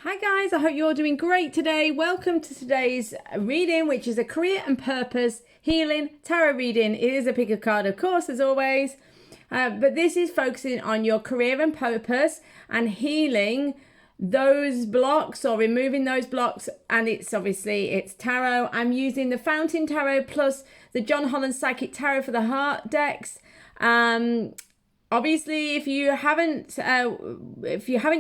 Hi guys, I hope you're all doing great today. Welcome to today's reading, which is a career and purpose healing tarot reading. It is a pick a card, of course, as always. But this is focusing on your career and purpose and healing those blocks or removing those blocks. And it's tarot. I'm using the Fountain Tarot plus the John Holland Psychic Tarot for the Heart decks. Obviously, if you haven't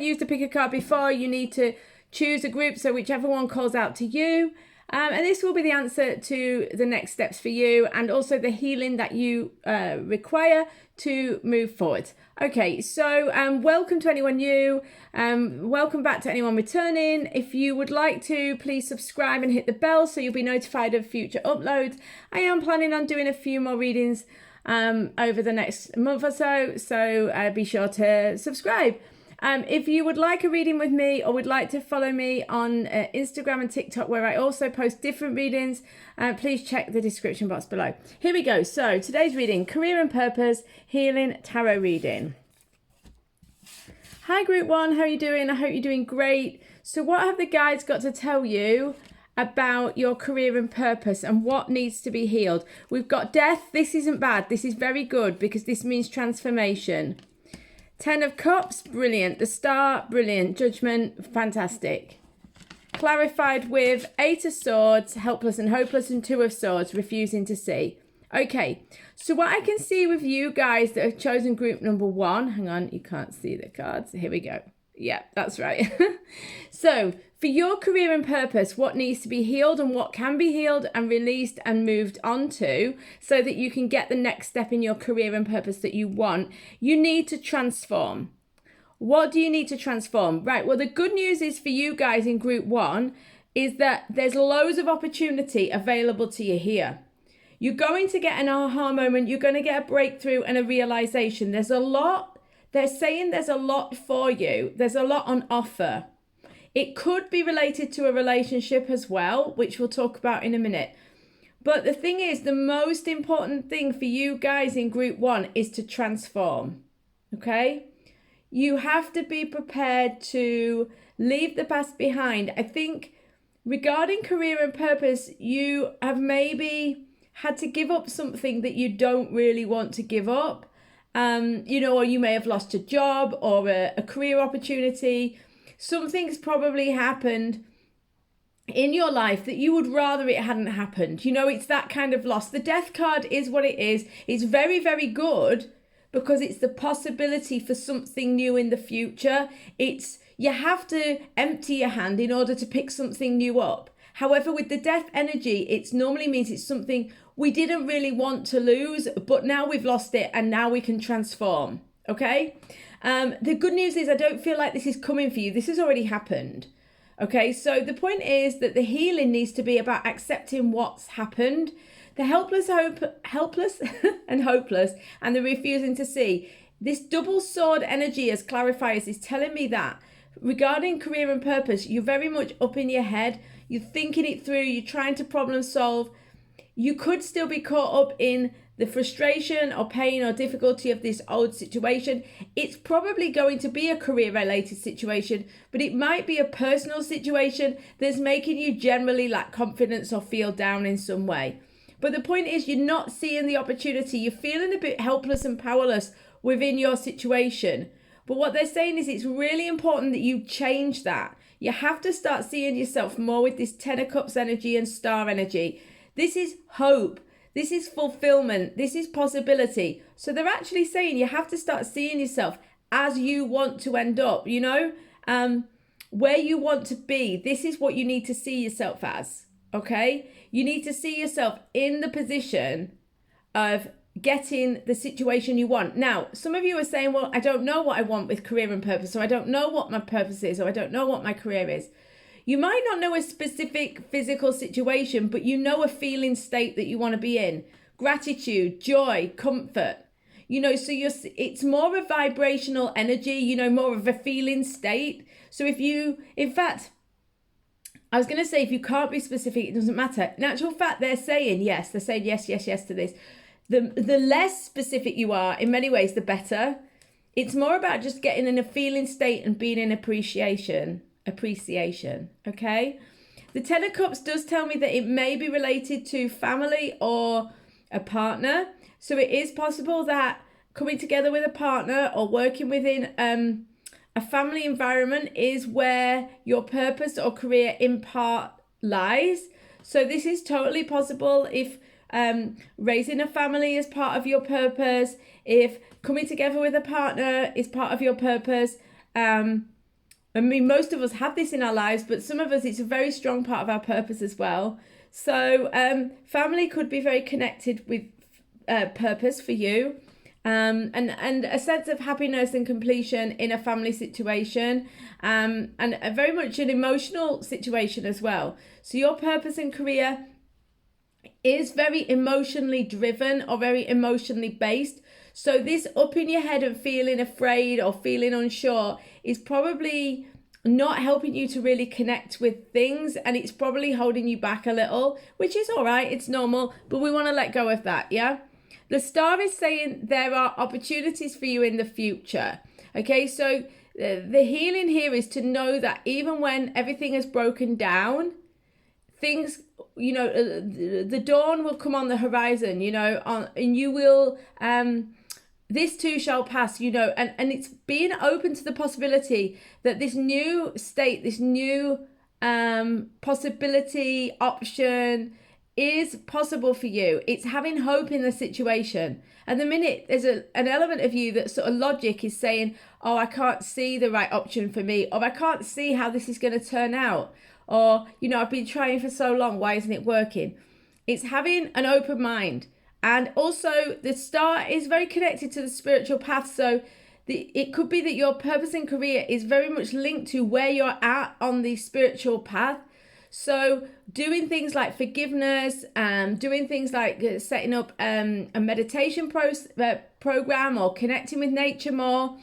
used a pick a card before, you need to choose a group, so whichever one calls out to you. And this will be the answer to the next steps for you and also the healing that you require to move forward. Okay, so welcome to anyone new. Welcome back to anyone returning. If you would like to, please subscribe and hit the bell so you'll be notified of future uploads. I am planning on doing a few more readings over the next month or so be sure to subscribe. If you would like a reading with me or would like to follow me on Instagram and TikTok, where I also post different readings, please check the description box below. Here we go. So today's reading, Career and Purpose Healing Tarot reading. Hi group one, how are you doing? I hope you're doing great. So what have the guides got to tell you about your career and purpose and what needs to be healed? We've got death. This isn't bad. This is very good because this means transformation. 10 of Cups, brilliant. The Star, brilliant. Judgment, fantastic. Clarified with 8 of Swords, helpless and hopeless, and 2 of Swords, refusing to see. Okay, so what I can see with you guys that have chosen group number 1, hang on, you can't see the cards. Here we go. Yeah, that's right. So for your career and purpose, what needs to be healed and what can be healed and released and moved on to so that you can get the next step in your career and purpose that you want, you need to transform. What do you need to transform? Right, well, the good news is for you guys in group 1 is that there's loads of opportunity available to you here. You're going to get an aha moment. You're going to get a breakthrough and a realization. There's a lot. They're saying there's a lot for you. There's a lot on offer. It could be related to a relationship as well, which we'll talk about in a minute. But the thing is, the most important thing for you guys in group 1 is to transform. Okay? You have to be prepared to leave the past behind. I think regarding career and purpose, you have maybe had to give up something that you don't really want to give up. Or you may have lost a job or a career opportunity. Something's probably happened in your life that you would rather it hadn't happened. It's that kind of loss. The Death card is what it is. It's very, very good because it's the possibility for something new in the future. You have to empty your hand in order to pick something new up. However, with the Death energy, it normally means it's something we didn't really want to lose, but now we've lost it and now we can transform, okay? The good news is I don't feel like this is coming for you. This has already happened, okay? So the point is that the healing needs to be about accepting what's happened. The helpless and hopeless and the refusing to see. This double sword energy as clarifiers is telling me that regarding career and purpose, you're very much up in your head. You're thinking it through. You're trying to problem solve. You could still be caught up in the frustration or pain or difficulty of this old situation. It's probably going to be a career-related situation, but it might be a personal situation that's making you generally lack confidence or feel down in some way. But the point is you're not seeing the opportunity. You're feeling a bit helpless and powerless within your situation. But what they're saying is it's really important that you change that. You have to start seeing yourself more with this 10 of Cups energy and Star energy. This is hope. This is fulfillment. This is possibility. So they're actually saying you have to start seeing yourself as you want to end up, where you want to be. This is what you need to see yourself as, okay? You need to see yourself in the position of getting the situation you want. Now, some of you are saying, well, I don't know what I want with career and purpose, so I don't know what my purpose is, or I don't know what my career is. You might not know a specific physical situation, but you know a feeling state that you want to be in. Gratitude, joy, comfort. So it's more of a vibrational energy, more of a feeling state. So if you can't be specific, it doesn't matter. In actual fact, they're saying yes. They're saying yes, yes, yes to this. The less specific you are, in many ways, the better. It's more about just getting in a feeling state and being in appreciation. appreciation, okay? The Ten of Cups does tell me that it may be related to family or a partner. So it is possible that coming together with a partner or working within a family environment is where your purpose or career in part lies. So this is totally possible if raising a family is part of your purpose, if coming together with a partner is part of your purpose. I mean, most of us have this in our lives, but some of us, it's a very strong part of our purpose as well. So family could be very connected with purpose for you. And a sense of happiness and completion in a family situation, and a very much an emotional situation as well. So your purpose and career is very emotionally driven or very emotionally based. So this up in your head and feeling afraid or feeling unsure is probably not helping you to really connect with things, and it's probably holding you back a little, which is all right, it's normal, but we want to let go of that, yeah? The star is saying there are opportunities for you in the future. Okay, so the healing here is to know that even when everything is broken down, things, you know, the dawn will come on the horizon, you know, and you will, this too shall pass, you know, and it's being open to the possibility that this new state, this new possibility, option, is possible for you. It's having hope in the situation. At the minute, there's an element of you that sort of logic is saying, oh, I can't see the right option for me, or I can't see how this is going to turn out, or, you know, I've been trying for so long, why isn't it working? It's having an open mind. And also the star is very connected to the spiritual path. So it could be that your purpose and career is very much linked to where you're at on the spiritual path. So doing things like forgiveness, doing things like setting up a meditation program, or connecting with nature more,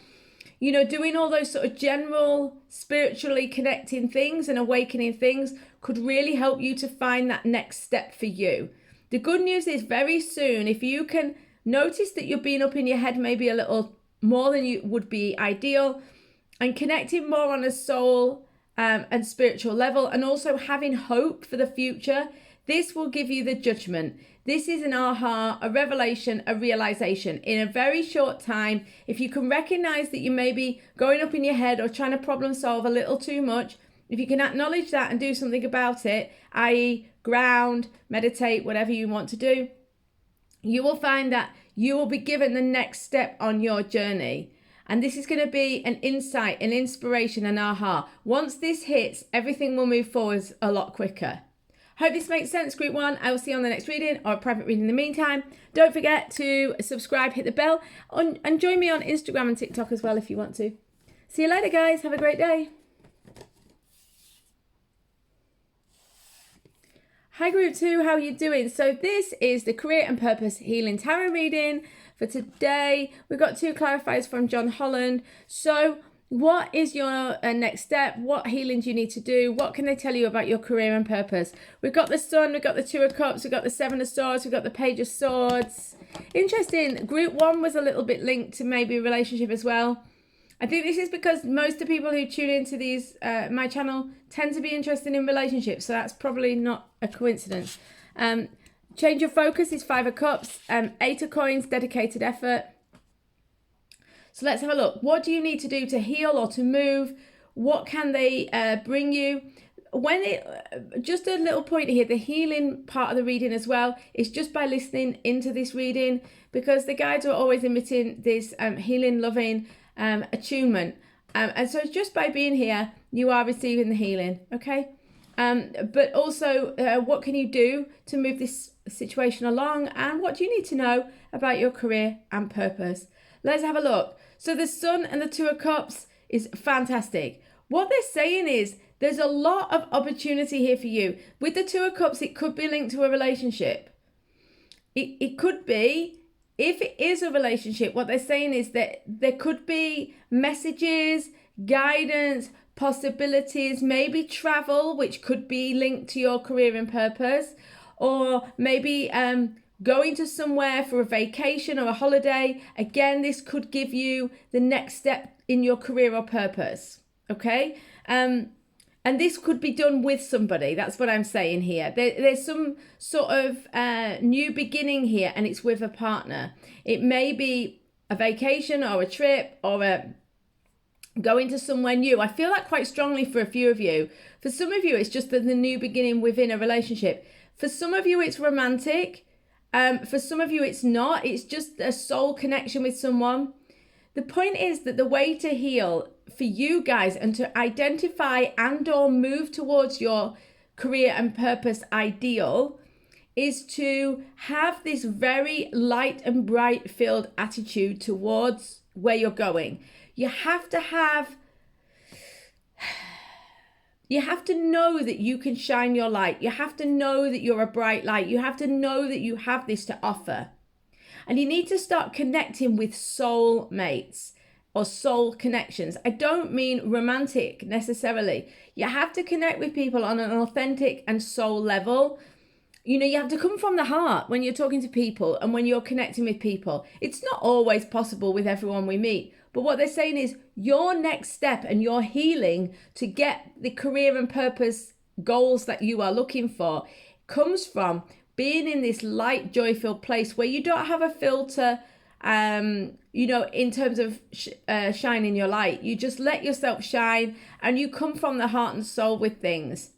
you know, doing all those sort of general spiritually connecting things and awakening things could really help you to find that next step for you. The good news is very soon, if you can notice that you're being up in your head maybe a little more than you would be ideal, and connecting more on a soul and spiritual level, and also having hope for the future, this will give you the judgment. This is an aha, a revelation, a realization in a very short time. If you can recognize that you may be going up in your head or trying to problem solve a little too much, if you can acknowledge that and do something about it, i.e. ground, meditate, whatever you want to do, you will find that you will be given the next step on your journey. And this is going to be an insight, an inspiration, an aha. Once this hits, everything will move forwards a lot quicker. Hope this makes sense, Group 1. I will see you on the next reading or a private reading in the meantime. Don't forget to subscribe, hit the bell, and join me on Instagram and TikTok as well if you want to. See you later, guys. Have a great day. Hi Group 2, how are you doing? So this is the Career and Purpose Healing Tarot reading for today. We've got 2 clarifiers from John Holland. So what is your next step? What healing do you need to do? What can they tell you about your career and purpose? We've got the Sun, we've got the 2 of Cups, we've got the 7 of Swords, we've got the Page of Swords. Interesting. Group 1 was a little bit linked to maybe a relationship as well. I think this is because most of the people who tune into these, my channel, tend to be interested in relationships. So that's probably not a coincidence. Change your focus is 5 of Cups, 8 of Coins, dedicated effort. So let's have a look. What do you need to do to heal or to move? What can they bring you? Just a little point here, the healing part of the reading as well is just by listening into this reading, because the guides are always emitting this healing, loving attunement, and so just by being here you are receiving the healing, okay? But also what can you do to move this situation along, and what do you need to know about your career and purpose? Let's have a look. So the Sun and the 2 of Cups is fantastic. What they're saying is there's a lot of opportunity here for you. With the 2 of Cups, it could be linked to a relationship. It could be. If it is a relationship, what they're saying is that there could be messages, guidance, possibilities, maybe travel, which could be linked to your career and purpose, or maybe going to somewhere for a vacation or a holiday. Again, this could give you the next step in your career or purpose, okay? And this could be done with somebody. That's what I'm saying here. There's some sort of new beginning here, and it's with a partner. It may be a vacation or a trip or going to somewhere new. I feel that quite strongly for a few of you. For some of you, it's just the new beginning within a relationship. For some of you, it's romantic. For some of you, it's not. It's just a soul connection with someone. The point is that the way to heal for you guys and to identify and or move towards your career and purpose ideal is to have this very light and bright filled attitude towards where you're going. You have to know that you can shine your light. You have to know that you're a bright light. You have to know that you have this to offer. And you need to start connecting with soul mates or soul connections. I don't mean romantic necessarily. You have to connect with people on an authentic and soul level. You know, you have to come from the heart when you're talking to people and when you're connecting with people. It's not always possible with everyone we meet. But what they're saying is your next step and your healing to get the career and purpose goals that you are looking for comes from being in this light, joy-filled place where you don't have a filter, you know, in terms of shining your light. You just let yourself shine and you come from the heart and soul with things.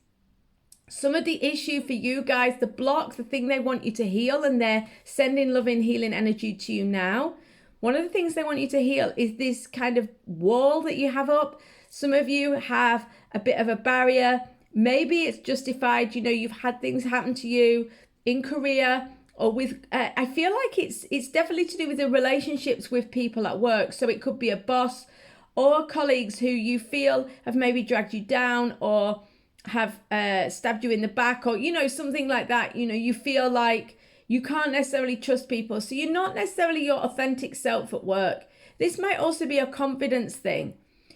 Some of the issue for you guys, the block, the thing they want you to heal, and they're sending loving, healing energy to you now. One of the things they want you to heal is this kind of wall that you have up. Some of you have a bit of a barrier. Maybe it's justified, you know, you've had things happen to you in career or with, I feel like it's definitely to do with the relationships with people at work. So it could be a boss or colleagues who you feel have maybe dragged you down or have stabbed you in the back or, you know, something like that. You know, you feel like you can't necessarily trust people. So you're not necessarily your authentic self at work. This might also be a confidence thing.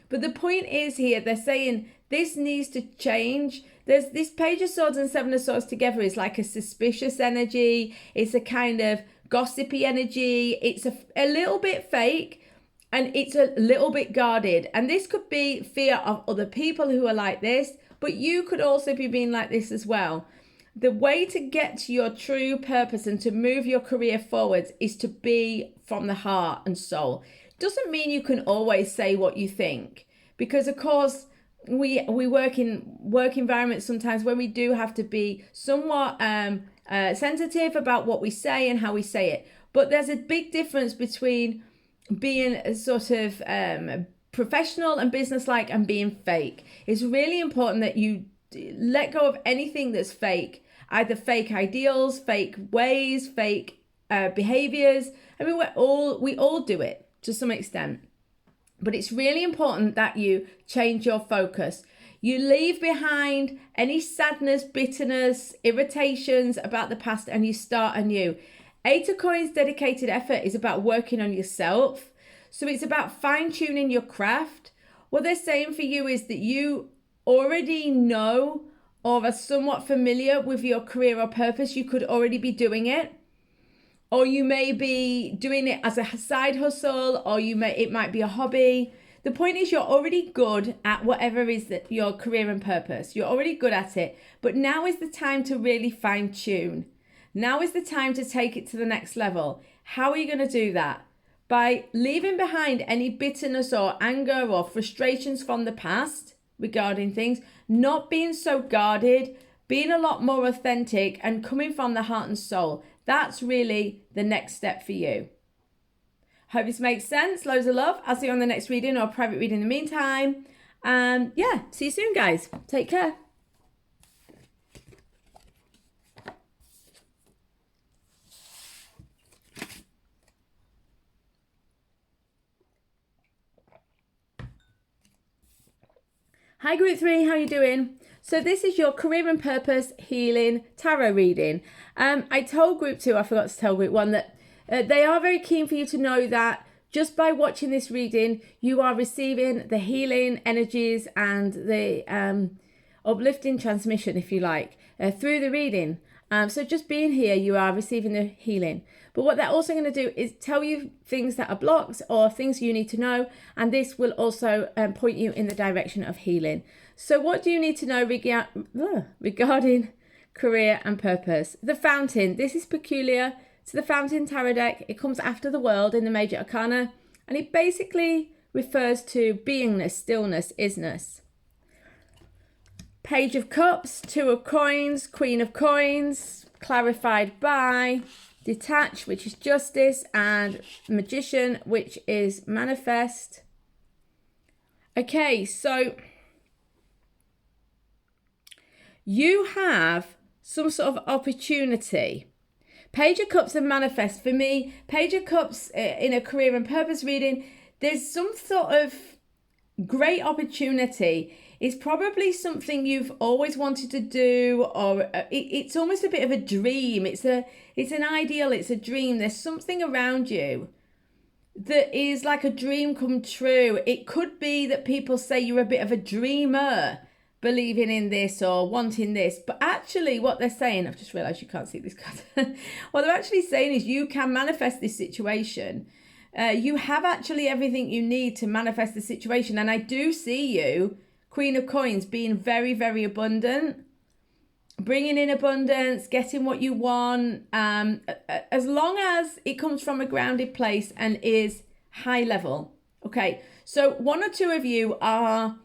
But the point is here, they're saying this needs to change. There's this Page of Swords and Seven of Swords together is like a suspicious energy. It's a kind of gossipy energy. It's a little bit fake and it's a little bit guarded. And this could be fear of other people who are like this, but you could also be being like this as well. The way to get to your true purpose and to move your career forwards is to be from the heart and soul. Doesn't mean you can always say what you think, because of course we work in work environments sometimes where we do have to be somewhat sensitive about what we say and how we say it. But there's a big difference between being a sort of professional and businesslike and being fake. It's really important that you let go of anything that's fake, either fake ideals, fake ways, fake behaviors. I mean, we all do it to some extent. But it's really important that you change your focus. You leave behind any sadness, bitterness, irritations about the past, and you start anew. Eight of Coins dedicated effort is about working on yourself. So it's about fine-tuning your craft. What they're saying for you is that you already know or are somewhat familiar with your career or purpose. You could already be doing it. Or you may be doing it as a side hustle, or it might be a hobby. The point is you're already good at whatever is your career and purpose. You're already good at it. But now is the time to really fine tune. Now is the time to take it to the next level. How are you going to do that? By leaving behind any bitterness or anger or frustrations from the past regarding things, not being so guarded, being a lot more authentic and coming from the heart and soul. That's really the next step for you. Hope this makes sense. Loads of love. I'll see you on the next reading or private reading in the meantime. And yeah, see you soon, guys. Take care. Hi Group 3, how you doing? So this is your career and purpose healing tarot reading. I told Group 2, I forgot to tell Group 1, that they are very keen for you to know that just by watching this reading, you are receiving the healing energies and the uplifting transmission, if you like, through the reading. So just being here, you are receiving the healing. But what they're also going to do is tell you things that are blocked or things you need to know. And this will also point you in the direction of healing. So what do you need to know regarding career and purpose? The Fountain. This is peculiar to the Fountain Tarot deck. It comes after the World in the Major Arcana, and it basically refers to beingness, stillness, isness. Page of Cups, Two of Coins, Queen of Coins, clarified by Detach, which is justice, and Magician, which is manifest. Okay, so you have some sort of opportunity. Page of Cups and manifest. For me, Page of Cups in a career and purpose reading, there's some sort of great opportunity. It's probably something you've always wanted to do, or it's almost a bit of a dream. It's an ideal, it's a dream. There's something around you that is like a dream come true. It could be that people say you're a bit of a dreamer, believing in this or wanting this, but actually what they're saying, I've just realized you can't see this card. What they're actually saying is you can manifest this situation. You have actually everything you need to manifest the situation. And I do see you, Queen of Coins, being very, very abundant, bringing in abundance, getting what you want, as long as it comes from a grounded place and is high level. Okay, so one or two of you are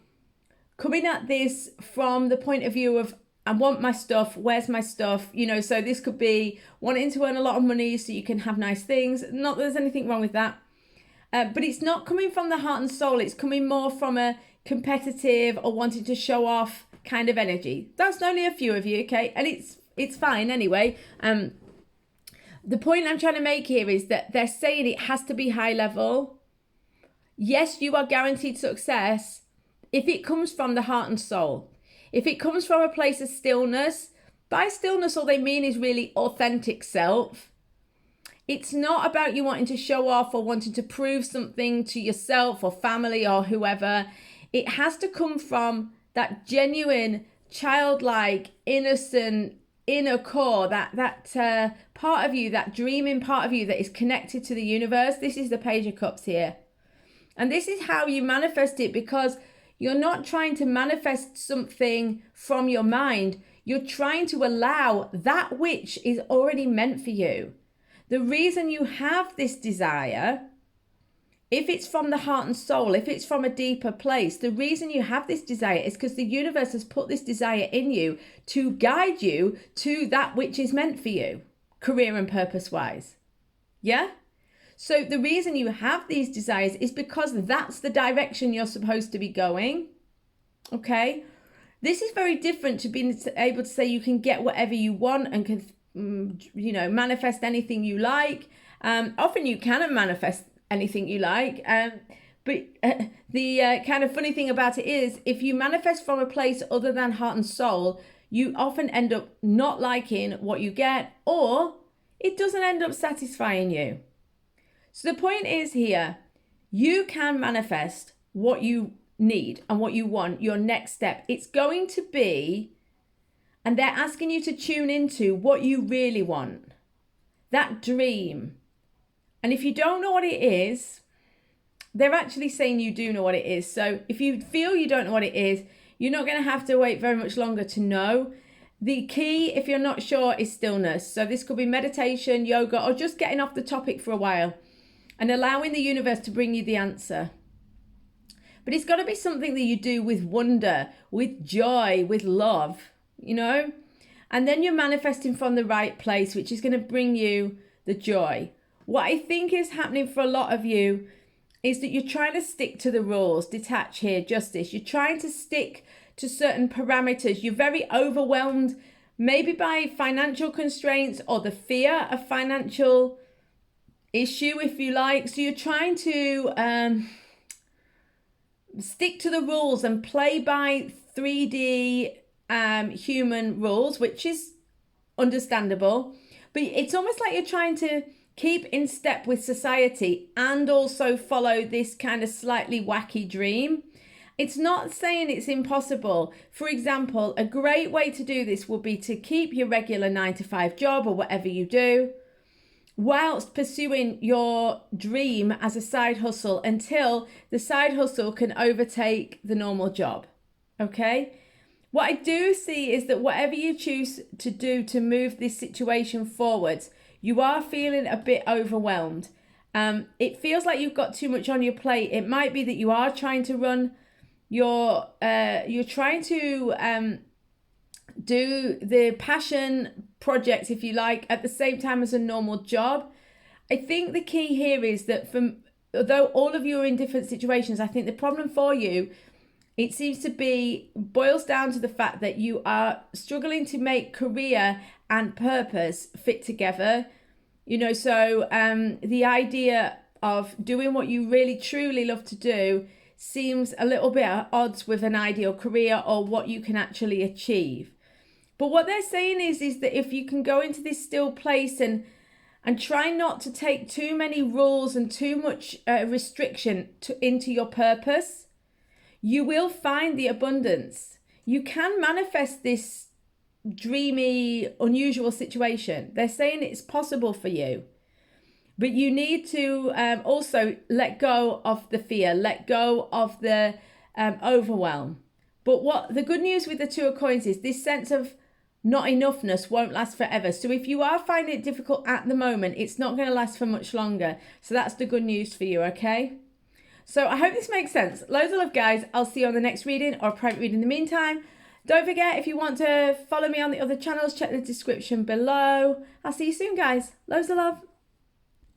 coming at this from the point of view of, I want my stuff, where's my stuff? You know, so this could be wanting to earn a lot of money so you can have nice things. Not that there's anything wrong with that. But it's not coming from the heart and soul. It's coming more from a competitive or wanting to show off kind of energy. That's only a few of you, okay? And it's fine anyway. The point I'm trying to make here is that they're saying it has to be high level. Yes, you are guaranteed success if it comes from the heart and soul. If it comes from a place of stillness, by stillness all they mean is really authentic self. It's not about you wanting to show off or wanting to prove something to yourself or family or whoever. It has to come from that genuine, childlike, innocent, inner core, that part of you, that dreaming part of you that is connected to the universe. This is the Page of Cups here. And this is how you manifest it, because you're not trying to manifest something from your mind. You're trying to allow that which is already meant for you. The reason you have this desire, if it's from the heart and soul, if it's from a deeper place, the reason you have this desire is because the universe has put this desire in you to guide you to that which is meant for you, career and purpose-wise. Yeah? So the reason you have these desires is because that's the direction you're supposed to be going. Okay? This is very different to being able to say you can get whatever you want and can, manifest anything you like. Often you can manifest anything you like. But the kind of funny thing about it is, if you manifest from a place other than heart and soul, you often end up not liking what you get, or it doesn't end up satisfying you. So the point is here, you can manifest what you need and what you want, your next step. It's going to be, and they're asking you to tune into what you really want, that dream. And if you don't know what it is, they're actually saying you do know what it is. So if you feel you don't know what it is, you're not going to have to wait very much longer to know. The key, if you're not sure, is stillness. So this could be meditation, yoga, or just getting off the topic for a while and allowing the universe to bring you the answer. But it's got to be something that you do with wonder, with joy, with love, and then you're manifesting from the right place, which is going to bring you the joy. What I think is happening for a lot of you is that you're trying to stick to the rules. Detach here, justice. You're trying to stick to certain parameters. You're very overwhelmed, maybe by financial constraints or the fear of financial issue, if you like. So you're trying to stick to the rules and play by 3D human rules, which is understandable. But it's almost like you're trying to keep in step with society and also follow this kind of slightly wacky dream. It's not saying it's impossible. For example, a great way to do this would be to keep your regular 9-to-5 job or whatever you do, whilst pursuing your dream as a side hustle until the side hustle can overtake the normal job. Okay? What I do see is that whatever you choose to do to move this situation forwards, you are feeling a bit overwhelmed. It feels like you've got too much on your plate. It might be that you are trying to run you're trying to do the passion project, if you like, at the same time as a normal job. I think the key here is that although all of you are in different situations, I think the problem for you, it seems to be, boils down to the fact that you are struggling to make career and purpose fit together. So the idea of doing what you really truly love to do seems a little bit at odds with an ideal career or what you can actually achieve. But what they're saying is that if you can go into this still place and try not to take too many rules and too much restriction into your purpose, you will find the abundance. You can manifest this dreamy, unusual situation. They're saying it's possible for you. But you need to also let go of the fear, let go of the overwhelm. But what the good news with the Two of Coins is, this sense of not enoughness won't last forever. So if you are finding it difficult at the moment, it's not going to last for much longer. So that's the good news for you, okay? So I hope this makes sense. Loads of love, guys. I'll see you on the next reading or private reading in the meantime. Don't forget, if you want to follow me on the other channels, check the description below. I'll see you soon, guys. Loads of love.